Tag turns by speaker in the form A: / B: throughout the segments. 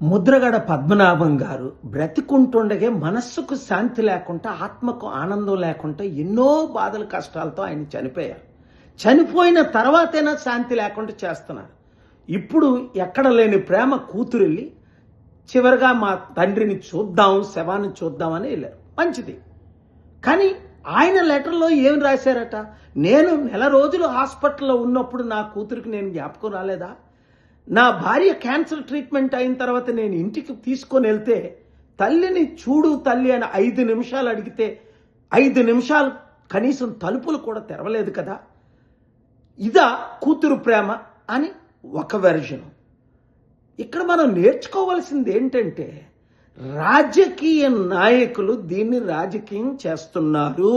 A: ముద్రగడ పద్మనాభం గారు బ్రతికుంటుండగే మనస్సుకు శాంతి లేకుండా ఆత్మకు ఆనందం లేకుండా ఎన్నో బాధలు కష్టాలతో ఆయన చనిపోయారు. చనిపోయిన తర్వాతైనా శాంతి లేకుండా చేస్తున్నారు. ఇప్పుడు ఎక్కడ లేని ప్రేమ కూతురెళ్ళి చివరిగా మా తండ్రిని చూద్దాం, శవాన్ని చూద్దామని వెళ్ళారు. మంచిది. కానీ ఆయన లెటర్లో ఏం రాశారట? నేను నెల రోజులు హాస్పిటల్లో ఉన్నప్పుడు నా కూతురికి నేను జ్ఞాపకం రాలేదా? నా భార్య క్యాన్సర్ ట్రీట్మెంట్ అయిన తర్వాత నేను ఇంటికి తీసుకొని వెళ్తే తల్లిని చూడు తల్లి అని 5 నిమిషాలు అడిగితే 5 నిమిషాలు కనీసం తలుపులు కూడా తెరవలేదు కదా. ఇదా కూతురు ప్రేమ అని ఒక వెర్షన్. ఇక్కడ మనం నేర్చుకోవాల్సింది ఏంటంటే రాజకీయ నాయకులు దీన్ని రాజకీయం చేస్తున్నారు.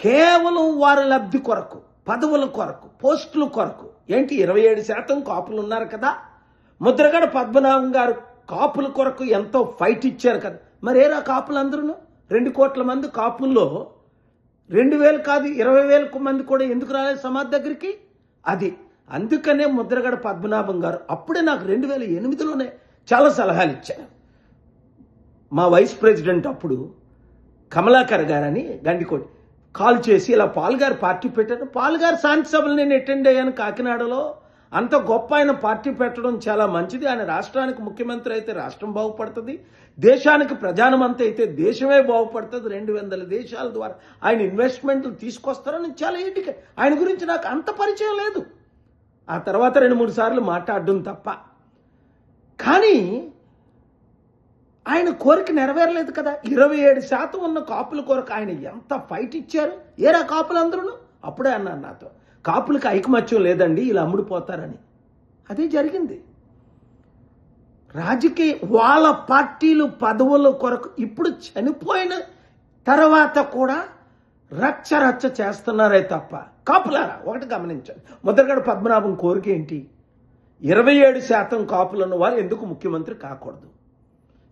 A: కేవలం వారి లబ్ధి కొరకు, పదవుల కొరకు, పోస్టుల కొరకు. ఏంటి 27% కాపులు ఉన్నారు కదా. ముద్రగడ పద్మనాభం గారు కాపుల కొరకు ఎంతో ఫైట్ ఇచ్చారు కదా. మరేరా కాపులందరూ 2 కోట్ల మంది కాపుల్లో 2,000 కాదు 20,000 మంది కూడా ఎందుకు రాలేదు సమాధి దగ్గరికి? అది అందుకనే ముద్రగడ పద్మనాభం గారు అప్పుడే నాకు 2008లోనే చాలా సలహాలు ఇచ్చారు. మా వైస్ ప్రెసిడెంట్ అప్పుడు కమలాకర్ గారని గండికోటి కాల్ చేసి ఇలా పాల్ గారు పార్టీ పెట్టారు. పాల్ గారు శాంతి సభలు నేను అటెండ్ అయ్యాను కాకినాడలో. అంత గొప్ప ఆయన పార్టీ పెట్టడం చాలా మంచిది. ఆయన రాష్ట్రానికి ముఖ్యమంత్రి అయితే రాష్ట్రం బాగుపడుతుంది, దేశానికి ప్రధానమంత్రి అయితే దేశమే బాగుపడుతుంది. 200 దేశాల ద్వారా ఆయన ఇన్వెస్ట్మెంట్లు తీసుకొస్తారని చాలా ఏంటికి ఆయన గురించి నాకు అంత పరిచయం లేదు. ఆ తర్వాత 2-3 సార్లు మాట్లాడడం తప్ప. కానీ ఆయన కోరిక నెరవేరలేదు కదా. 27% ఉన్న కాపుల కొరకు ఆయన ఎంత ఫైట్ ఇచ్చారు. ఏరా కాపులందరూ? అప్పుడే అన్నారు నాతో, కాపులకి ఐకమత్యం లేదండి, ఇలా అమ్ముడుపోతారని. అదే జరిగింది. రాజకీయ వాళ్ళ పార్టీలు పదవుల కొరకు ఇప్పుడు చనిపోయిన తర్వాత కూడా రచ్చ చేస్తున్నారే తప్ప. కాపులారా ఒకటి గమనించండి, ముద్రగడ పద్మనాభం కోరిక ఏంటి? 27% కాపులున్న వారు ఎందుకు ముఖ్యమంత్రి కాకూడదు?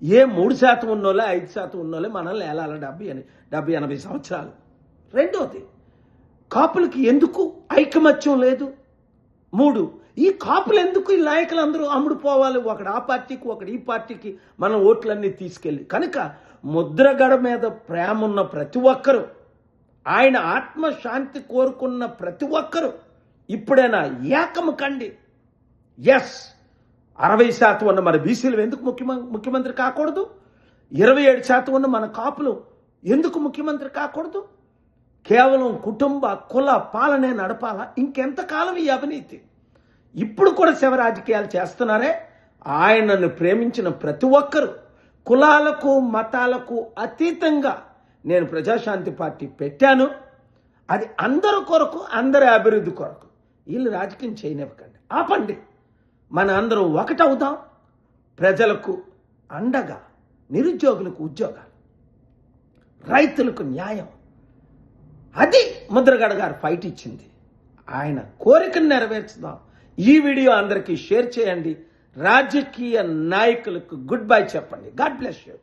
A: ఏ 3% ఉన్నోళ్ళే 5% ఉన్నోళ్ళే మనల్ని ఏలాల 70-80 సంవత్సరాలు. రెండోది, కాపులకి ఎందుకు ఐకమత్యం లేదు? 3, ఈ కాపులు ఎందుకు ఈ నాయకులందరూ అమ్ముడుపోవాలి? ఒకడు ఆ పార్టీకి, ఒకడు ఈ పార్టీకి మనం ఓట్లన్నీ తీసుకెళ్ళి. కనుక ముద్రగడ మీద ప్రేమ ఉన్న ప్రతి ఒక్కరూ, ఆయన ఆత్మశాంతి కోరుకున్న ప్రతి ఒక్కరూ ఇప్పుడైనా ఏకము కండి. ఎస్, 60% ఉన్న మన బీసీలు ఎందుకు ముఖ్యమంత్రి కాకూడదు? 27% ఉన్న మన కాపులు ఎందుకు ముఖ్యమంత్రి కాకూడదు? కేవలం కుటుంబ కుల పాలనే నడపాలా? ఇంకెంతకాలం ఈ అవినీతి? ఇప్పుడు కూడా శవ రాజకీయాలు చేస్తున్నారే. ఆయనను ప్రేమించిన ప్రతి ఒక్కరూ కులాలకు మతాలకు అతీతంగా నేను ప్రజాశాంతి పార్టీ పెట్టాను. అది అందరి కొరకు, అందరి అభివృద్ధి కొరకు. వీళ్ళు రాజకీయం చేయనివ్వకండి, ఆపండి. మన అందరం ఒకటవుదాం. ప్రజలకు అండగా, నిరుద్యోగులకు ఉద్యోగాలు, రైతులకు న్యాయం. అది ముద్రగడ గారు ఫైట్ ఇచ్చింది. ఆయన కోరికను నెరవేర్చుదాం. ఈ వీడియో అందరికీ షేర్ చేయండి. రాజకీయ నాయకులకు గుడ్ బై చెప్పండి. God bless you.